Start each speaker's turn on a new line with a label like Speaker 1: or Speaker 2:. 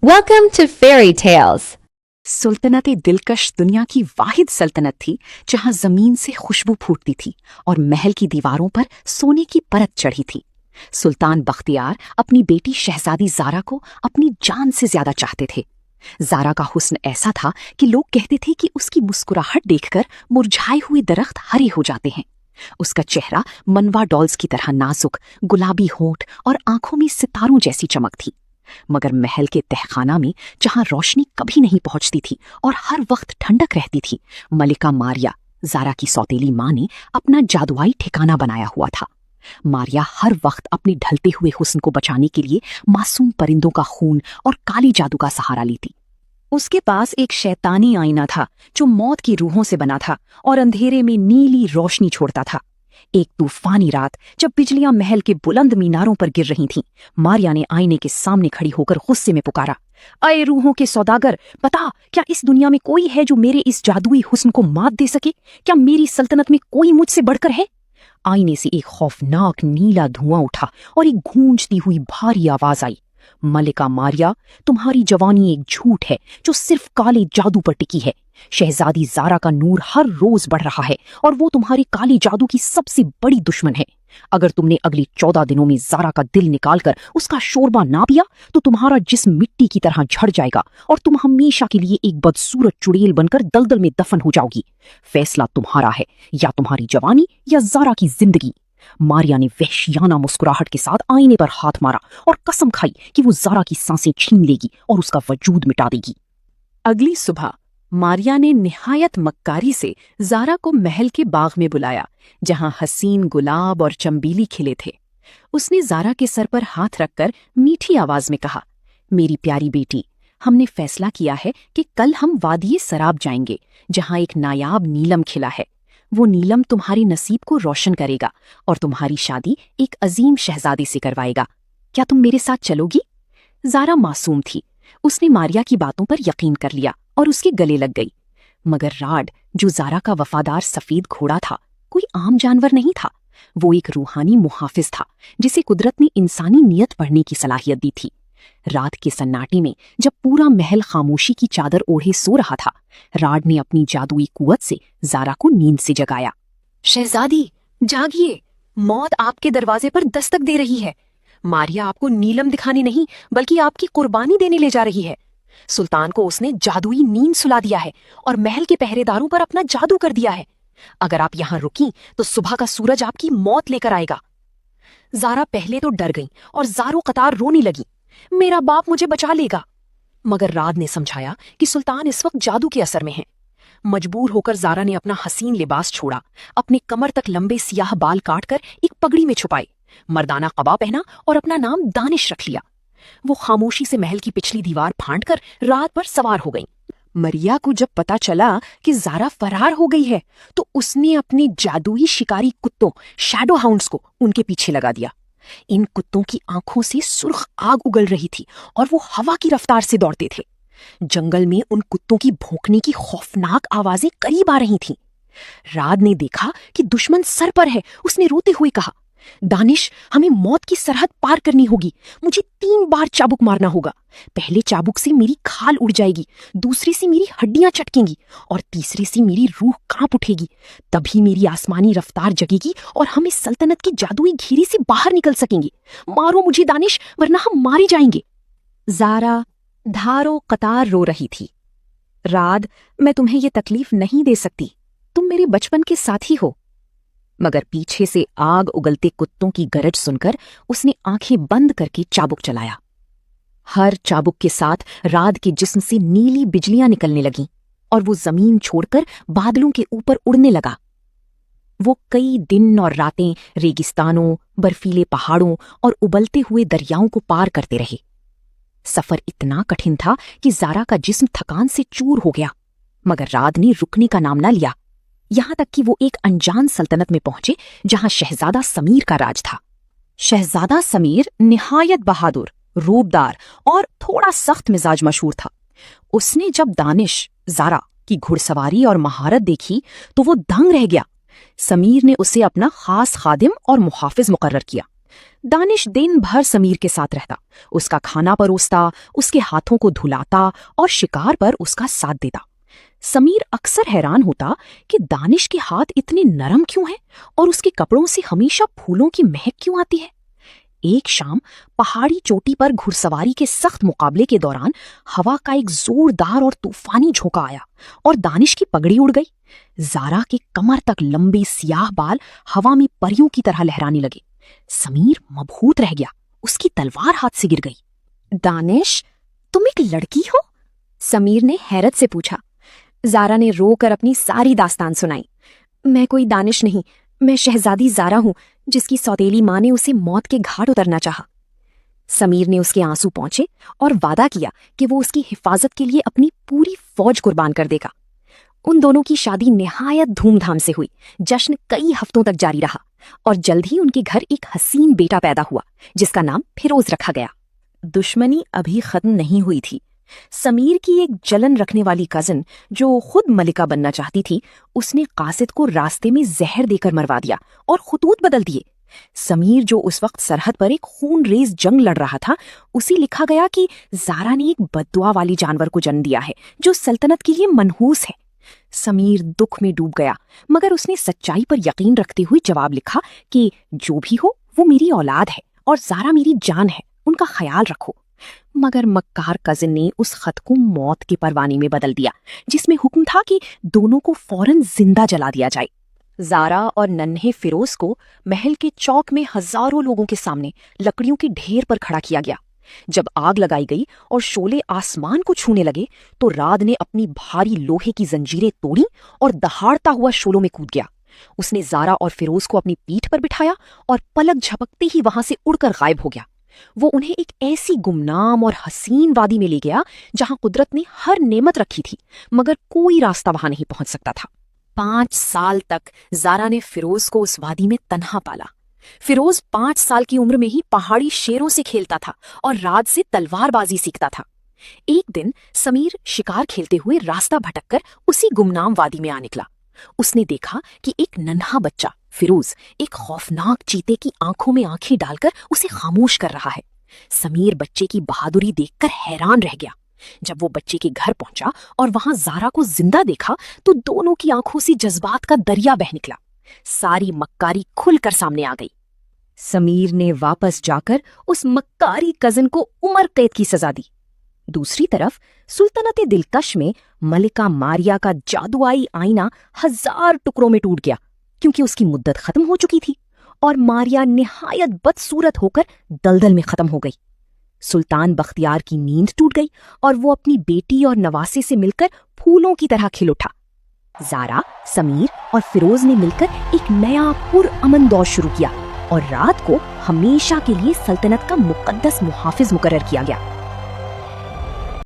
Speaker 1: Welcome to Fairy Tales.
Speaker 2: सुल्तनत दिलकश दुनिया की वाहिद सल्तनत थी जहां जमीन से खुशबू फूटती थी और महल की दीवारों पर सोने की परत चढ़ी थी। सुल्तान बख्तियार अपनी बेटी शहजादी ज़ारा को अपनी जान से ज्यादा चाहते थे। ज़ारा का हुस्न ऐसा था कि लोग कहते थे कि उसकी मुस्कुराहट देखकर मुरझाए हुए दरख्त हरे हो जाते हैं। उसका चेहरा मनवा डॉल्स की तरह नाजुक, गुलाबी होंठ और आंखों में सितारों जैसी चमक थी। मगर महल के तहखाना में जहां रोशनी कभी नहीं पहुंचती थी और हर वक्त ठंडक रहती थी, मलिका मारिया, ज़ारा की सौतेली माँ ने अपना जादुई ठिकाना बनाया हुआ था। मारिया हर वक्त अपने ढलते हुए हुस्न को बचाने के लिए मासूम परिंदों का खून और काली जादू का सहारा लेती। उसके पास एक शैतानी आईना था जो मौत की रूहों से बना था और अंधेरे में नीली रोशनी छोड़ता था। एक तूफानी रात जब बिजलियां महल के बुलंद मीनारों पर गिर रही थीं, मारिया ने आईने के सामने खड़ी होकर गुस्से में पुकारा, अये रूहों के सौदागर, बता, क्या इस दुनिया में कोई है जो मेरे इस जादुई हुस्न को मात दे सके? क्या मेरी सल्तनत में कोई मुझसे बढ़कर है? आईने से एक खौफनाक नीला धुआं उठा और एक गूंजती हुई भारी आवाज आई, मलिका मारिया, तुम्हारी जवानी एक झूठ है जो सिर्फ काले जादू पर टिकी है। शहजादी ज़ारा का नूर हर रोज बढ़ रहा है और वो तुम्हारी काली जादू की सबसे बड़ी दुश्मन है। अगर तुमने अगले 14 दिनों में ज़ारा का दिल निकालकर उसका शोरबा ना पिया तो तुम्हारा जिस्म मिट्टी की तरह झड़ जाएगा और तुम हमेशा के लिए एक बदसूरत चुड़ैल बनकर दलदल में दफन हो जाओगी। फैसला तुम्हारा है, या तुम्हारी जवानी या ज़ारा की जिंदगी। मारिया ने वहशियाना मुस्कुराहट के साथ आईने पर हाथ मारा और कसम खाई कि वो ज़ारा की सांसें छीन लेगी और उसका वजूद मिटा देगी। अगली सुबह मारिया ने निहायत मक्कारी से ज़ारा को महल के बाग में बुलाया जहां हसीन गुलाब और चंबेली खिले थे। उसने ज़ारा के सर पर हाथ रखकर मीठी आवाज में कहा, मेरी प्यारी बेटी, हमने फैसला किया है कि कल हम वादिये सराब जाएंगे जहां एक नायाब नीलम खिला है। वो नीलम तुम्हारे नसीब को रोशन करेगा और तुम्हारी शादी एक अजीम शहजादी से करवाएगा। क्या तुम मेरे साथ चलोगी? ज़ारा मासूम थी। उसने मारिया की बातों पर यकीन कर लिया और उसके गले लग गई। मगर राड, जो ज़ारा का वफादार सफेद घोड़ा था, कोई आम जानवर नहीं था। वो एक रूहानी मुहाफिज था जिसे कुदरत ने इंसानी नियत पढ़ने की सलाहियत दी थी। रात के सन्नाटे में जब पूरा महल खामोशी की चादर ओढ़े सो रहा था, राड ने अपनी जादुई कुव्वत से ज़ारा को नींद से जगाया। शहजादी, जागिए, मौत आपके दरवाजे पर दस्तक दे रही है। मारिया आपको नीलम दिखाने नहीं बल्कि आपकी कुर्बानी देने ले जा रही है। सुल्तान को उसने जादुई नींद सुला दिया है और महल के पहरेदारों पर अपना जादू कर दिया है। अगर आप यहाँ रुकी तो सुबह का सूरज आपकी मौत लेकर आएगा। ज़ारा पहले तो डर गई और ज़ारो कतार रोने लगी, मेरा बाप मुझे बचा लेगा। मगर राद ने समझाया कि सुल्तान इस वक्त जादू के असर में है। मजबूर होकर ज़ारा ने अपना हसीन लिबास छोड़ा, अपने कमर तक लंबे सियाह बाल काटकर एक पगड़ी में छुपाए, मर्दाना कबा पहना और अपना नाम दानिश रख लिया। वो खामोशी से महल की पिछली दीवार फांदकर रात पर सवार हो गई। मरिया को जब पता चला कि ज़ारा फरार हो गई है तो उसने अपने जादुई शिकारी कुत्तों शैडो हाउंड्स को उनके पीछे लगा दिया। इन कुत्तों की आंखों से सुर्ख आग उगल रही थी और वो हवा की रफ्तार से दौड़ते थे। जंगल में उन कुत्तों की भौंकने की खौफनाक आवाजें करीब आ रही थीं। राद ने देखा कि दुश्मन सर पर है। उसने रोते हुए कहा, दानिश, हमें मौत की सरहद पार करनी होगी। मुझे 3 बार चाबुक मारना होगा। पहले चाबुक से मेरी खाल उड़ जाएगी, दूसरे से मेरी हड्डियां चटकेंगी और तीसरे से मेरी रूह कांप उठेगी। तभी मेरी आसमानी रफ्तार जगेगी और हम इस सल्तनत की जादुई घेरे से बाहर निकल सकेंगे। मारो मुझे दानिश, वरना हम मारे जाएंगे। ज़ारा धारो कतार रो रही थी। राद, मैं तुम्हें ये तकलीफ नहीं दे सकती, तुम मेरे बचपन के साथी हो। मगर पीछे से आग उगलते कुत्तों की गरज सुनकर उसने आंखें बंद करके चाबुक चलाया। हर चाबुक के साथ राद के जिस्म से नीली बिजलियां निकलने लगीं और वो जमीन छोड़कर बादलों के ऊपर उड़ने लगा। वो कई दिन और रातें रेगिस्तानों, बर्फीले पहाड़ों और उबलते हुए दरियाओं को पार करते रहे। सफर इतना कठिन था कि ज़ारा का जिस्म थकान से चूर हो गया, मगर राद ने रुकने का नाम न लिया। यहां तक कि वो एक अनजान सल्तनत में पहुंचे जहां शहजादा समीर का राज था। शहजादा समीर निहायत बहादुर, रूबदार और थोड़ा सख्त मिजाज मशहूर था। उसने जब दानिश, ज़ारा की घुड़सवारी और महारत देखी तो वो दंग रह गया। समीर ने उसे अपना खास खादिम और मुहाफिज मुकर्रर किया। दानिश दिन भर समीर के साथ रहता, उसका खाना परोसता, उसके हाथों को धुलाता और शिकार पर उसका साथ देता। समीर अक्सर हैरान होता कि दानिश के हाथ इतने नरम क्यों हैं और उसके कपड़ों से हमेशा फूलों की महक क्यों आती है। एक शाम पहाड़ी चोटी पर घुड़सवारी के सख्त मुकाबले के दौरान हवा का एक जोरदार और तूफानी झोंका आया और दानिश की पगड़ी उड़ गई। जारा के कमर तक लंबे सियाह बाल हवा में परियों की तरह लहराने लगे। समीर मबहूत रह गया, उसकी तलवार हाथ से गिर गई।
Speaker 1: दानिश, तुम एक लड़की हो? समीर ने हैरत से पूछा। जारा ने रोकर अपनी सारी दास्तान सुनाई। मैं कोई दानिश नहीं, मैं शहजादी जारा हूं, जिसकी सौतेली माँ ने उसे मौत के घाट उतरना चाहा। समीर ने उसके आंसू पहुंचे और वादा किया कि वो उसकी हिफाजत के लिए अपनी पूरी फौज कुर्बान कर देगा। उन दोनों की शादी निहायत धूमधाम से हुई। जश्न कई हफ्तों तक जारी रहा और जल्द ही उनके घर एक हसीन बेटा पैदा हुआ, जिसका नाम फिरोज रखा गया।
Speaker 2: दुश्मनी अभी खत्म नहीं हुई थी। समीर की एक जलन रखने वाली कजन, जो खुद मलिका बनना चाहती थी, उसने कासिद को रास्ते में जहर देकर मरवा दिया और खुतूत बदल दिए। समीर, जो उस वक्त सरहद पर एक खूनरेज जंग लड़ रहा था, उसे लिखा गया कि जारा ने एक बद्दुआ वाली जानवर को जन्म दिया है जो सल्तनत के लिए मनहूस है। समीर दुख में डूब गया, मगर उसने सच्चाई पर यकीन रखते हुए जवाब लिखा कि जो भी हो वो मेरी औलाद है और जारा मेरी जान है, उनका ख्याल रखो। मगर मक्कार कजिन ने उस खत को मौत के परवाने में बदल दिया, जिसमें हुक्म था कि दोनों को फौरन जिंदा जला दिया जाए। जारा और नन्हे फिरोज को महल के चौक में हजारों लोगों के सामने लकड़ियों के ढेर पर खड़ा किया गया। जब आग लगाई गई और शोले आसमान को छूने लगे, तो राद ने अपनी भारी लोहे की जंजीरें तोड़ी और दहाड़ता हुआ शोलों में कूद गया। उसने जारा और फिरोज को अपनी पीठ पर बिठाया और पलक झपकते ही वहां से उड़कर गायब हो गया। वो उन्हें एक ऐसी गुमनाम और हसीन वादी में ले गया जहां कुदरत ने हर नेमत रखी थी, मगर कोई रास्ता वहां नहीं पहुंच सकता था। 5 साल तक जारा ने फिरोज को उस वादी में तन्हा पाला। फिरोज 5 साल की उम्र में ही पहाड़ी शेरों से खेलता था और रात से तलवारबाजी सीखता था। एक दिन समीर शिकार खेलते हुए रास्ता भटककर उसी गुमनाम वादी में आ निकला। उसने देखा कि एक नन्हा बच्चा फिरोज एक खौफनाक चीते की आंखों में आंखें डालकर उसे खामोश कर रहा है। समीर बच्चे की बहादुरी देखकर हैरान रह गया। जब वो बच्चे के घर पहुंचा और वहां जारा को जिंदा देखा, तो दोनों की आंखों से जज्बात का दरिया बह निकला। सारी मक्कारी खुलकर सामने आ गई। समीर ने वापस जाकर उस मक्कारी कजिन को उम्र कैद की सजा दी। दूसरी तरफ सुल्तनत दिलकश में मलिका मारिया का जादुई आईना 1000 टुकड़ों में टूट गया, क्योंकि उसकी मुद्दत खत्म हो चुकी थी और मारिया निहायत बदसूरत होकर दलदल में खत्म हो गई। सुल्तान बख्तियार की नींद टूट गई और वो अपनी बेटी और नवासे से मिलकर फूलों की तरह खिल उठा। जारा, समीर और फिरोज ने मिलकर एक नया पुरअमन दौर शुरू किया और रात को हमेशा के लिए सल्तनत का मुकद्दस मुहाफिज मुकर्रर किया गया।